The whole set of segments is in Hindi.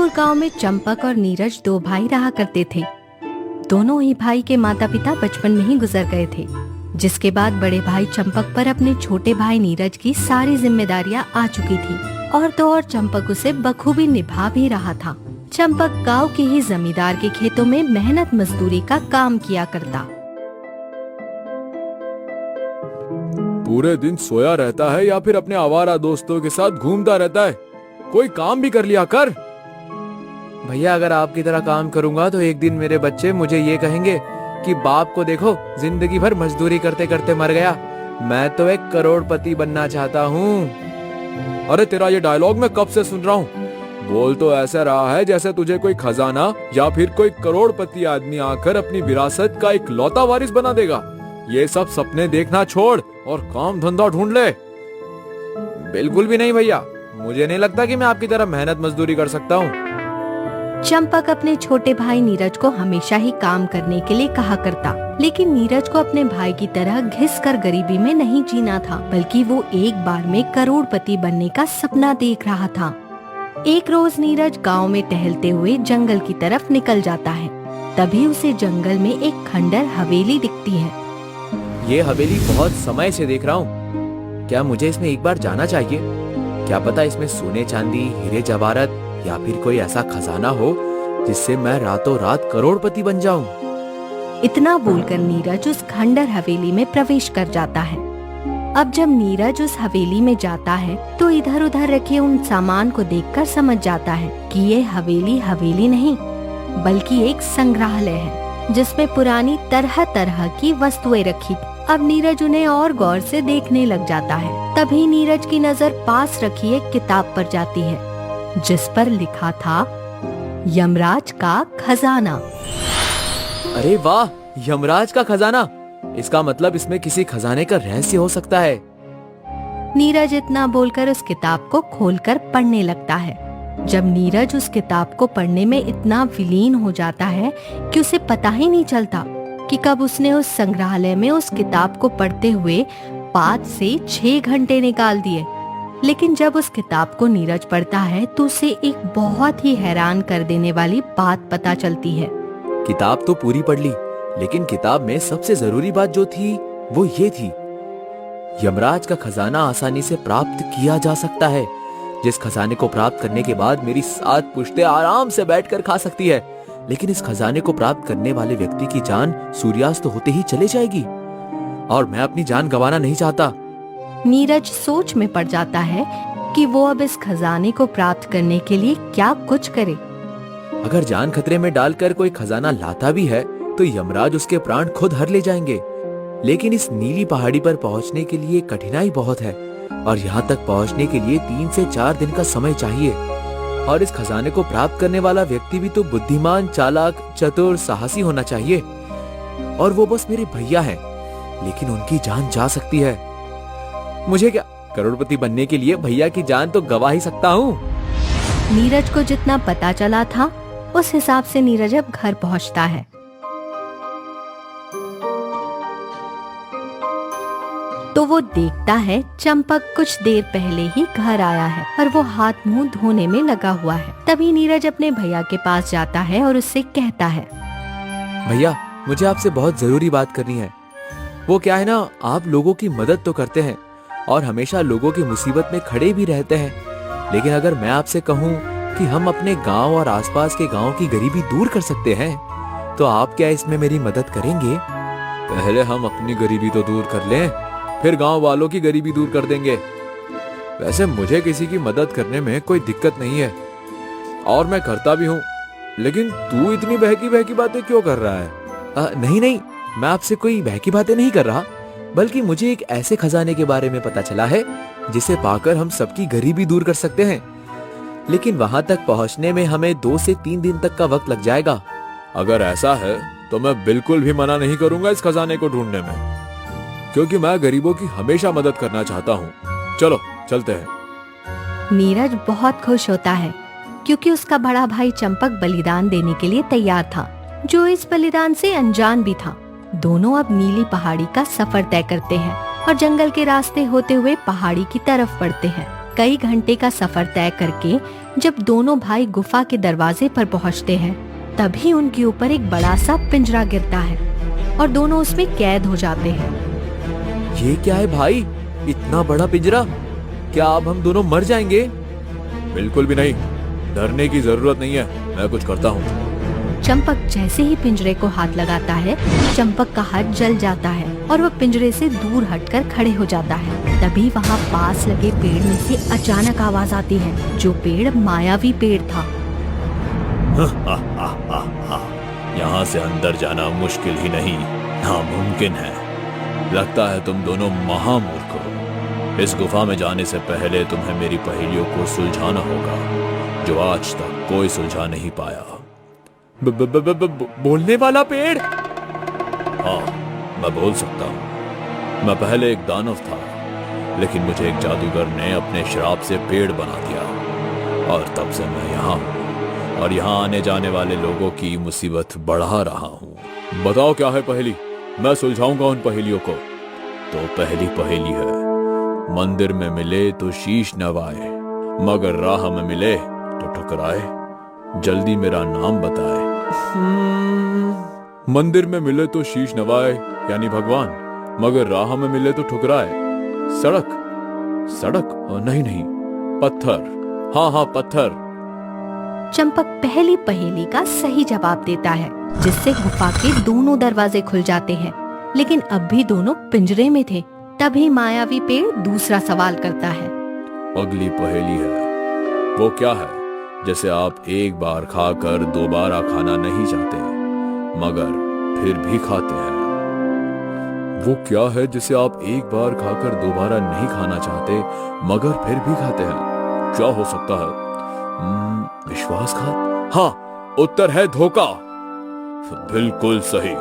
दूर गांव में चंपक और नीरज दो भाई रहा करते थे। दोनों ही भाई के माता पिता बचपन में ही गुजर गए थे, जिसके बाद बड़े भाई चंपक पर अपने छोटे भाई नीरज की सारी जिम्मेदारियां आ चुकी थी और तो और चंपक उसे बखूबी निभा भी रहा था। चंपक गांव के ही जमींदार के खेतों में मेहनत मजदूरी का काम किया करता। पूरे दिन सोया रहता है या फिर अपने आवारा दोस्तों के साथ घूमता रहता है? कोई काम भी कर लिया कर। भैया, अगर आपकी तरह काम करूंगा तो एक दिन मेरे बच्चे मुझे ये कहेंगे कि बाप को देखो, जिंदगी भर मजदूरी करते करते मर गया। मैं तो एक करोड़पति बनना चाहता हूँ। अरे तेरा ये डायलॉग मैं कब से सुन रहा हूँ। बोल तो ऐसा रहा है जैसे तुझे कोई खजाना या फिर कोई करोड़पति आदमी आकर अपनी विरासत का एक लौता वारिस बना देगा। ये सब सपने देखना छोड़ और काम धंधा ढूंढ ले। बिल्कुल भी नहीं भैया, मुझे नहीं लगता कि मैं आपकी तरह मेहनत मजदूरी कर सकता हूँ। चंपक अपने छोटे भाई नीरज को हमेशा ही काम करने के लिए कहा करता, लेकिन नीरज को अपने भाई की तरह घिस कर गरीबी में नहीं जीना था, बल्कि वो एक बार में करोड़पति बनने का सपना देख रहा था। एक रोज नीरज गांव में टहलते हुए जंगल की तरफ निकल जाता है। तभी उसे जंगल में एक खंडर हवेली दिखती है। ये हवेली बहुत समय से देख रहा हूँ। क्या मुझे इसमें एक बार जाना चाहिए? क्या पता इसमें सोने चांदी, हीरे जवाहरात या फिर कोई ऐसा खजाना हो जिससे मैं रातों रात करोड़पति बन जाऊं। इतना बोलकर नीरज उस खंडर हवेली में प्रवेश कर जाता है। अब जब नीरज उस हवेली में जाता है तो इधर उधर रखे उन सामान को देखकर समझ जाता है कि ये हवेली नहीं बल्कि एक संग्रहालय है, जिसमें पुरानी तरह तरह की वस्तुएं रखी। अब नीरज उन्हें और गौर से देखने लग जाता है। तभी नीरज की नजर पास रखी एक किताब पर जाती है, जिस पर लिखा था यमराज का खजाना। अरे वाह, यमराज का खजाना! इसका मतलब इसमें किसी खजाने का रहस्य हो सकता है। नीरज इतना बोलकर उस किताब को खोलकर पढ़ने लगता है। जब नीरज उस किताब को पढ़ने में इतना विलीन हो जाता है कि उसे पता ही नहीं चलता कि कब उसने उस संग्रहालय में उस किताब को पढ़ते हुए 5 से 6 घंटे निकाल दिए। लेकिन जब उस किताब को नीरज पढ़ता है तो उसे एक बहुत ही हैरान कर देने वाली बात पता चलती है। किताब तो पूरी पढ़ ली, लेकिन किताब में सबसे जरूरी बात जो थी वो ये थी, यमराज का खजाना आसानी से प्राप्त किया जा सकता है, जिस खजाने को प्राप्त करने के बाद मेरी 7 पुश्तें आराम से बैठकर खा सकती है। लेकिन इस खजाने को प्राप्त करने वाले व्यक्ति की जान सूर्यास्त होते ही चली जाएगी और मैं अपनी जान गंवाना नहीं चाहता। नीरज सोच में पड़ जाता है कि वो अब इस खजाने को प्राप्त करने के लिए क्या कुछ करे। अगर जान खतरे में डालकर कोई खजाना लाता भी है तो यमराज उसके प्राण खुद हर ले जाएंगे। लेकिन इस नीली पहाड़ी पर पहुंचने के लिए कठिनाई बहुत है और यहाँ तक पहुंचने के लिए 3 से 4 दिन का समय चाहिए। और इस खजाने को प्राप्त करने वाला व्यक्ति भी तो बुद्धिमान, चालाक, चतुर, साहसी होना चाहिए। और वो बस मेरे भैया हैं, लेकिन उनकी जान जा सकती है। मुझे क्या, करोड़पति बनने के लिए भैया की जान तो गंवा ही सकता हूँ। नीरज को जितना पता चला था उस हिसाब से नीरज अब घर पहुँचता है। तो वो देखता है चंपक कुछ देर पहले ही घर आया है और वो हाथ मुंह धोने में लगा हुआ है। तभी नीरज अपने भैया के पास जाता है और उससे कहता है, भैया, मुझे आपसे बहुत जरूरी बात करनी है। वो क्या है ना, आप लोगों की मदद तो करते हैं और हमेशा लोगों की मुसीबत में खड़े भी रहते हैं, लेकिन अगर मैं आपसे कहूँ कि हम अपने गांव और आसपास के गांव की गरीबी दूर कर सकते हैं, तो आप क्या इसमें मेरी मदद करेंगे? पहले हम अपनी गरीबी तो दूर कर लें, फिर गांव वालों की गरीबी दूर कर देंगे। वैसे मुझे किसी की मदद करने में कोई दिक्कत नहीं है और मैं करता भी हूँ, लेकिन तू इतनी बहकी बातें क्यों कर रहा है? नहीं, मैं आपसे कोई बहकी बातें नहीं कर रहा, बल्कि मुझे एक ऐसे खजाने के बारे में पता चला है जिसे पाकर हम सबकी गरीबी दूर कर सकते हैं। लेकिन वहां तक पहुंचने में हमें 2 से 3 दिन तक का वक्त लग जाएगा। अगर ऐसा है तो मैं बिल्कुल भी मना नहीं करूंगा इस खजाने को ढूंढने में, क्योंकि मैं गरीबों की हमेशा मदद करना चाहता हूँ। चलो चलते हैं। नीरज बहुत खुश होता है क्योंकि उसका बड़ा भाई चंपक बलिदान देने के लिए तैयार था, जो इस बलिदान से अनजान भी था। दोनों अब नीली पहाड़ी का सफर तय करते हैं और जंगल के रास्ते होते हुए पहाड़ी की तरफ बढ़ते हैं। कई घंटे का सफर तय करके जब दोनों भाई गुफा के दरवाजे पर पहुंचते हैं, तभी उनके ऊपर एक बड़ा सा पिंजरा गिरता है और दोनों उसमें कैद हो जाते हैं। ये क्या है भाई, इतना बड़ा पिंजरा? क्या अब हम दोनों मर जाएंगे? बिल्कुल भी नहीं, डरने की जरूरत नहीं है, मैं कुछ करता हूँ। चंपक जैसे ही पिंजरे को हाथ लगाता है, चंपक का हाथ जल जाता है और वह पिंजरे से दूर हटकर खड़े हो जाता है। तभी वहाँ पास लगे पेड़ में से अचानक आवाज आती है, जो पेड़ मायावी पेड़ था। यहाँ से अंदर जाना मुश्किल ही नहीं, नामुमकिन है। लगता है तुम दोनों महामूर्ख हो। इस गुफा में जाने से पहले तुम्हें मेरी पहेलियों को सुलझाना होगा, जो आज तक कोई सुलझा नहीं पाया। बोलने वाला पेड़? हाँ, मैं बोल सकता हूँ। मैं पहले एक दानव था, लेकिन मुझे एक जादूगर ने अपने श्राप से पेड़ बना दिया, और तब से मैं यहाँ हूँ और यहाँ आने जाने वाले लोगों की मुसीबत बढ़ा रहा हूँ। बताओ क्या है पहेली, मैं सुलझाऊंगा उन पहेलियों को। तो पहली पहेली है, मंदिर में मिले तो शीश नवाए, मगर राह में मिले तो ठुकराए। जल्दी मेरा नाम बताए। मंदिर में मिले तो शीश नवाए यानी भगवान, मगर राह में मिले तो ठुकराए। सड़क? सड़क? नहीं, पत्थर। हाँ, पत्थर। चंपक पहली पहेली का सही जवाब देता है, जिससे गुफा के दोनों दरवाजे खुल जाते हैं। लेकिन अब भी दोनों पिंजरे में थे। तभी मायावी पेड़ दूसरा सवाल करता है। अगली पहेली है, वो क्या है जैसे आप एक बार खाकर दोबारा खाना नहीं चाहते, मगर फिर भी खाते हैं? वो क्या है जिसे आप एक बार खाकर दोबारा नहीं खाना चाहते, मगर फिर भी खाते हैं? क्या हो सकता है? विश्वासघात? हाँ, उत्तर है धोखा। बिल्कुल सही।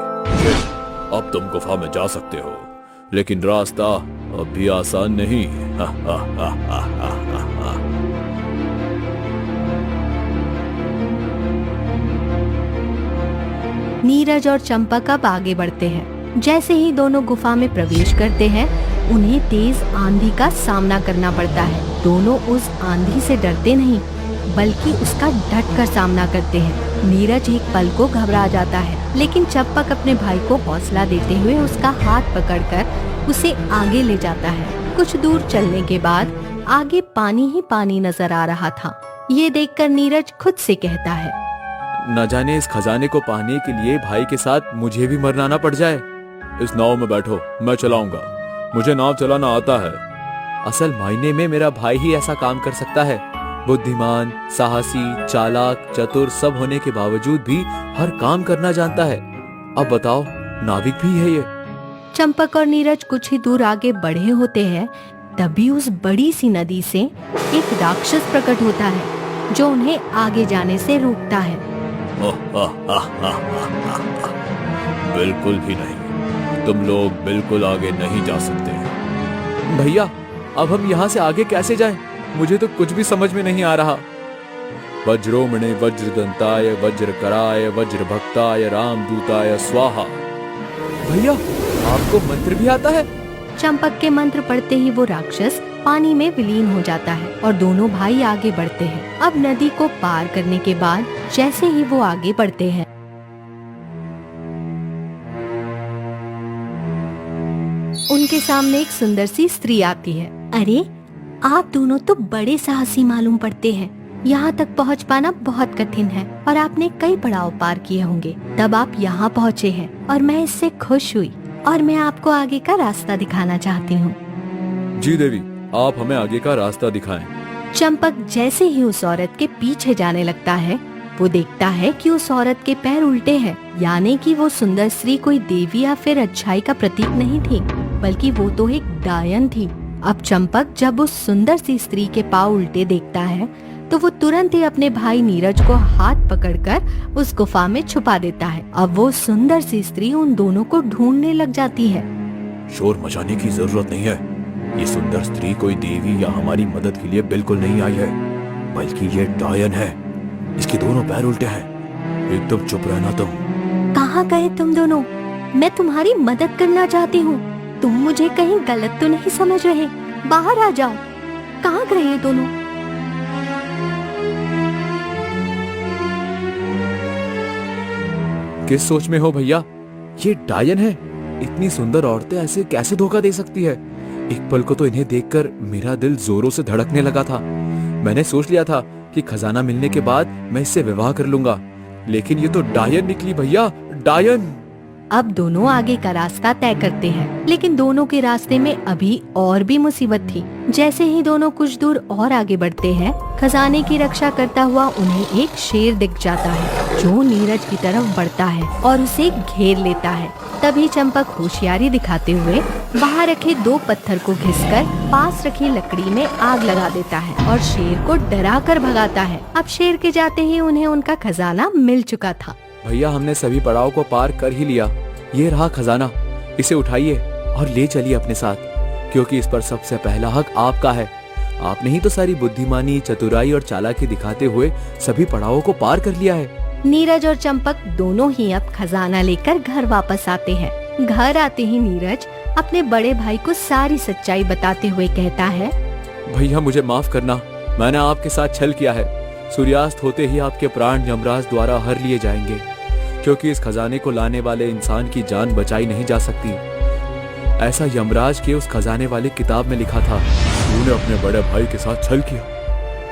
अब तुम गुफा में जा सकते हो, लेकिन रास्ता अब भी आसान नहीं। नीरज और चंपक अब आगे बढ़ते हैं। जैसे ही दोनों गुफा में प्रवेश करते हैं, उन्हें तेज आंधी का सामना करना पड़ता है। दोनों उस आंधी से डरते नहीं, बल्कि उसका डटकर सामना करते हैं। नीरज एक पल को घबरा जाता है, लेकिन चंपक अपने भाई को हौसला देते हुए उसका हाथ पकड़कर उसे आगे ले जाता है। कुछ दूर चलने के बाद आगे पानी ही पानी नजर आ रहा था। ये देखकर नीरज खुद से कहता है, न जाने इस खजाने को पाने के लिए भाई के साथ मुझे भी मरना ना पड़ जाए। इस नाव में बैठो, मैं चलाऊंगा। मुझे नाव चलाना आता है। असल मायने में मेरा भाई ही ऐसा काम कर सकता है। बुद्धिमान, साहसी, चालाक, चतुर सब होने के बावजूद भी हर काम करना जानता है। अब बताओ, नाविक भी है ये। चंपक और नीरज कुछ ही दूर आगे बढ़े होते हैं, तभी उस बड़ी सी नदी से एक राक्षस प्रकट होता है, जो उन्हें आगे जाने से रोकता है। बिल्कुल भी नहीं, तुम लोग बिल्कुल आगे नहीं जा सकते। भैया, अब हम यहाँ से आगे कैसे जाएं? मुझे तो कुछ भी समझ में नहीं आ रहा। वज्रोमणे वज्रदंताय वज्रकराय वज्रभक्ताय रामदूताय स्वाहा। भैया, आपको मंत्र भी आता है? चंपक के मंत्र पढ़ते ही वो राक्षस पानी में विलीन हो जाता है और दोनों भाई आगे बढ़ते हैं। अब नदी को पार करने के बाद जैसे ही वो आगे बढ़ते हैं, उनके सामने एक सुंदर सी स्त्री आती है। अरे, आप दोनों तो बड़े साहसी मालूम पड़ते हैं। यहाँ तक पहुँच पाना बहुत कठिन है और आपने कई पड़ाव पार किए होंगे, तब आप यहाँ पहुँचे हैं और मैं इससे खुश हुई और मैं आपको आगे का रास्ता दिखाना चाहती हूँ। जी देवी, आप हमें आगे का रास्ता दिखाएं। चंपक जैसे ही उस औरत के पीछे जाने लगता है, वो देखता है कि उस औरत के पैर उल्टे हैं, यानी कि वो सुंदर स्त्री कोई देवी या फिर अच्छाई का प्रतीक नहीं थी, बल्कि वो तो एक डायन थी। अब चंपक जब उस सुंदर सी स्त्री के पाँव उल्टे देखता है, तो वो तुरंत ही अपने भाई नीरज को हाथ पकड़कर उस गुफा में छुपा देता है। अब वो सुंदर सी स्त्री उन दोनों को ढूंढने लग जाती है। शोर मचाने की जरूरत नहीं है। ये सुंदर स्त्री कोई देवी या हमारी मदद के लिए बिल्कुल नहीं आई है, बल्कि ये डायन है। इसके दोनों पैर उल्टे हैं। एकदम चुप रहना तुम। कहाँ गए तुम दोनों? मैं तुम्हारी मदद करना चाहती हूँ। तुम मुझे कहीं गलत तो नहीं समझ रहे? बाहर आ जाओ। कहाँ गए ये दोनों? किस सोच में हो भैया? ये डायन है। इतनी सुंदर औरतें ऐसे कैसे धोखा दे सकती है? एक पल को तो इन्हें देखकर मेरा दिल जोरों से धड़कने लगा था। मैंने सोच लिया था कि खजाना मिलने के बाद मैं इससे विवाह कर लूंगा, लेकिन ये तो डायन निकली भैया, डायन। अब दोनों आगे का रास्ता तय करते हैं, लेकिन दोनों के रास्ते में अभी और भी मुसीबत थी। जैसे ही दोनों कुछ दूर और आगे बढ़ते हैं, खजाने की रक्षा करता हुआ उन्हें एक शेर दिख जाता है जो नीरज की तरफ बढ़ता है और उसे घेर लेता है। तभी चंपक होशियारी दिखाते हुए बाहर रखे 2 पत्थर को घिसकर पास रखी लकड़ी में आग लगा देता है और शेर को डरा कर भगाता है। अब शेर के जाते ही उन्हें उनका खजाना मिल चुका था। भैया हमने सभी पड़ाव को पार कर ही लिया। ये रहा खजाना, इसे उठाइए और ले चलिए अपने साथ, क्योंकि इस पर सबसे पहला हक आपका है। आपने ही तो सारी बुद्धिमानी, चतुराई और चालाकी दिखाते हुए सभी पड़ावों को पार कर लिया है। नीरज और चंपक दोनों ही अब खजाना लेकर घर वापस आते हैं। घर आते ही नीरज अपने बड़े भाई को सारी सच्चाई बताते हुए कहता है, भैया मुझे माफ करना, मैंने आपके साथ छल किया है। सूर्यास्त होते ही आपके प्राण यमराज द्वारा हर लिए जाएंगे, क्योंकि इस खजाने को लाने वाले इंसान की जान बचाई नहीं जा सकती। ऐसा यमराज के उस खजाने वाली किताब में लिखा था। तूने अपने बड़े भाई के साथ छल किया,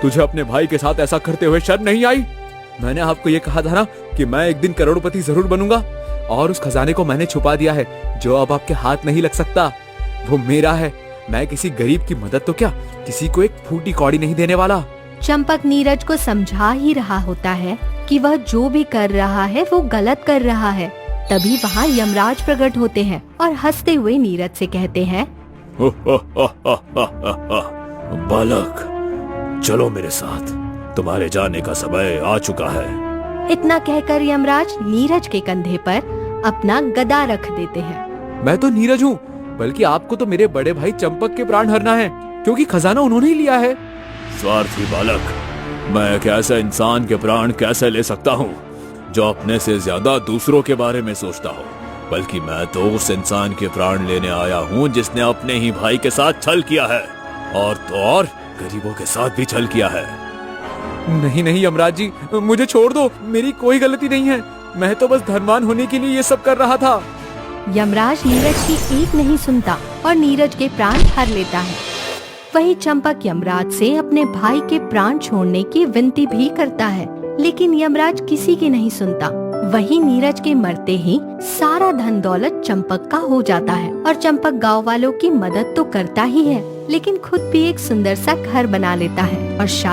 तुझे अपने भाई के साथ ऐसा करते हुए शर्म नहीं आई? मैंने आपको ये कहा था ना कि मैं एक दिन करोड़पति जरूर बनूंगा, और उस खजाने को मैंने छुपा दिया है जो अब आपके हाथ नहीं लग सकता। वो मेरा है। मैं किसी गरीब की मदद तो क्या, किसी को एक फूटी कौड़ी नहीं देने वाला। चंपक नीरज को समझा ही रहा होता है कि वह जो भी कर रहा है वो गलत कर रहा है। तभी वहाँ यमराज प्रकट होते हैं और हंसते हुए नीरज से कहते हैं, बालक, चलो मेरे साथ, तुम्हारे जाने का समय आ चुका है। इतना कहकर यमराज नीरज के कंधे पर अपना गदा रख देते हैं। मैं तो नीरज हूँ, बल्कि आपको तो मेरे बड़े भाई चंपक के प्राण हरना है, क्योंकि खजाना उन्होंने ही लिया है। स्वार्थी बालक, मैं एक ऐसे इंसान के प्राण कैसे ले सकता हूँ जो अपने से ज्यादा दूसरों के बारे में सोचता हो? बल्कि मैं तो उस इंसान के प्राण लेने आया हूँ जिसने अपने ही भाई के साथ छल किया है, और तो और गरीबों के साथ भी छल किया है। नहीं नहीं यमराज जी, मुझे छोड़ दो, मेरी कोई गलती नहीं है। मैं तो बस धनवान होने के लिए ये सब कर रहा था। यमराज नीरज की एक नहीं सुनता और नीरज के प्राण हर लेता है। वही चंपक यमराज से अपने भाई के प्राण छोड़ने की विनती भी करता है, लेकिन यमराज किसी की नहीं सुनता। वही नीरज के मरते ही सारा धन दौलत चंपक का हो जाता है और चंपक गांव वालों की मदद तो करता ही है, लेकिन खुद भी एक सुंदर सा घर बना लेता है और शादी